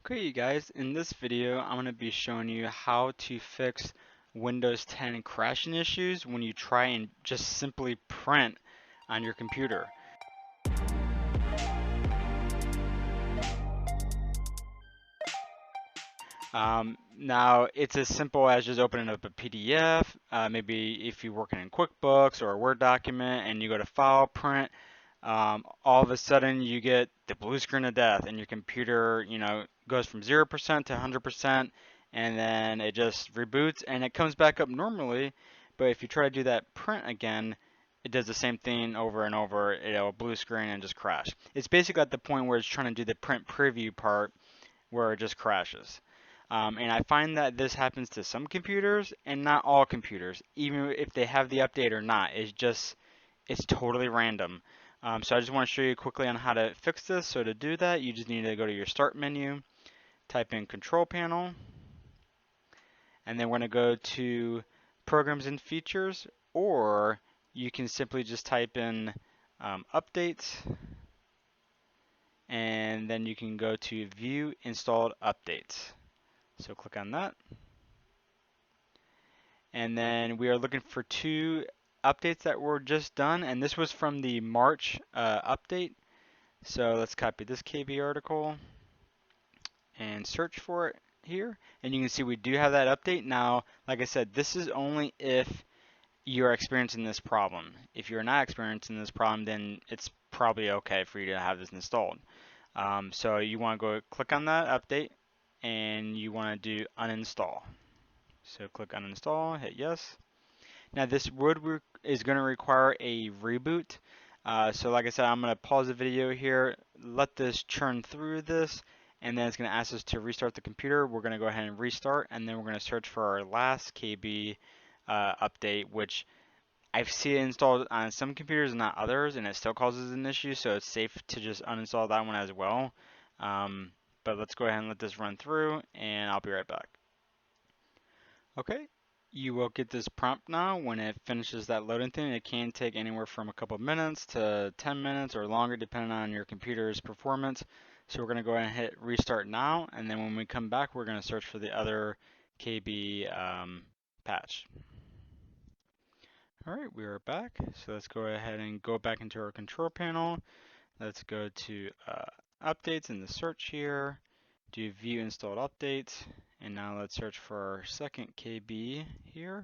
Okay, you guys, in this video, I'm going to be showing you how to fix Windows 10 crashing issues when you try and just simply print on your computer. Now, it's as simple as just opening up a PDF, maybe if you're working in QuickBooks or a Word document and you go to File, Print, all of a sudden you get the blue screen of death and your computer, goes from 0% to 100% and then it just reboots and it comes back up normally. But if you try to do that print again, it does the same thing over and over. It'll blue screen and just crash. It's basically at the point where it's trying to do the print preview part where it just crashes. And I find that this happens to some computers and not all computers, even if they have the update or not. It's totally random. So I just want to show you quickly on how to fix this. So to do that, you just need to go to your Start menu, type in Control Panel, and then we're going to go to Programs and Features, or you can simply just type in Updates, and then you can go to View Installed Updates. So click on that. And then we are looking for two updates that were just done, and this was from the March update. So let's copy this KB article and search for it here. And you can see we do have that update. Now, like I said, this is only if you're experiencing this problem. If you're not experiencing this problem, then it's probably okay for you to have this installed. So you want to go click on that update and you want to do uninstall. So click uninstall, hit yes. Now this is going to require a reboot. So like I said, I'm going to pause the video here, let this churn through this, and then it's going to ask us to restart the computer. We're going to go ahead and restart, and then we're going to search for our last KB update, which I've seen it installed on some computers and not others, and it still causes an issue, so it's safe to just uninstall that one as well. But let's go ahead and let this run through, and I'll be right back. Okay, you will get this prompt now when it finishes that loading thing. It can take anywhere from a couple minutes to 10 minutes or longer depending on your computer's performance. So we're going to go ahead and hit restart now, and then when we come back we're going to search for the other KB patch. Alright, we are back. So let's go ahead and go back into our control panel. Let's go to updates in the search here, do view installed updates, and now let's search for our second KB here.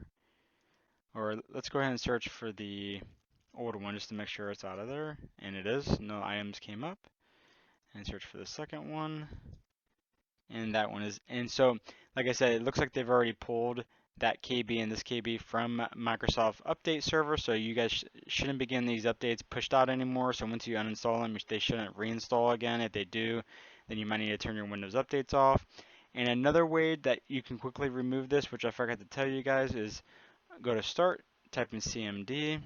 Or let's go ahead and search for the old one just to make sure it's out of there. And it is, no items came up. And search for the second one. And that one is, and so, like I said, it looks like they've already pulled that KB and this KB from Microsoft Update Server, so you guys shouldn't be getting these updates pushed out anymore. So once you uninstall them, they shouldn't reinstall again. If they do, then you might need to turn your Windows updates off. And another way that you can quickly remove this, which I forgot to tell you guys, is go to Start, type in CMD,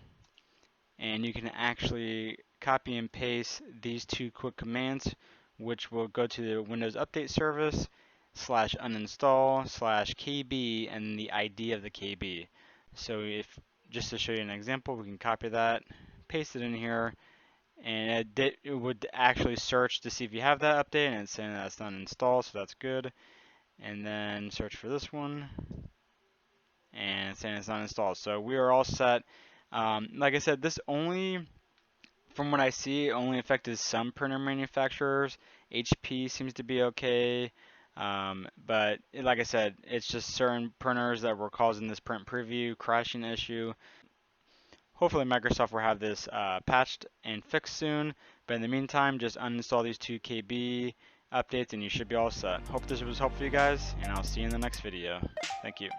and you can actually copy and paste these two quick commands, which will go to the Windows Update Service /uninstall /KB and the ID of the KB. So if, just to show you an example, we can copy that, paste it in here, and it would actually search to see if you have that update, and it's saying that's not installed, so that's good. And then search for this one, and it's saying it's not installed. So we are all set. Like I said, this only, from what I see, only affected some printer manufacturers. HP seems to be okay. But like I said, it's just certain printers that were causing this print preview crashing issue. Hopefully Microsoft will have this patched and fixed soon. But in the meantime, just uninstall these two KB updates and you should be all set. Hope this was helpful for you guys, and I'll see you in the next video. Thank you.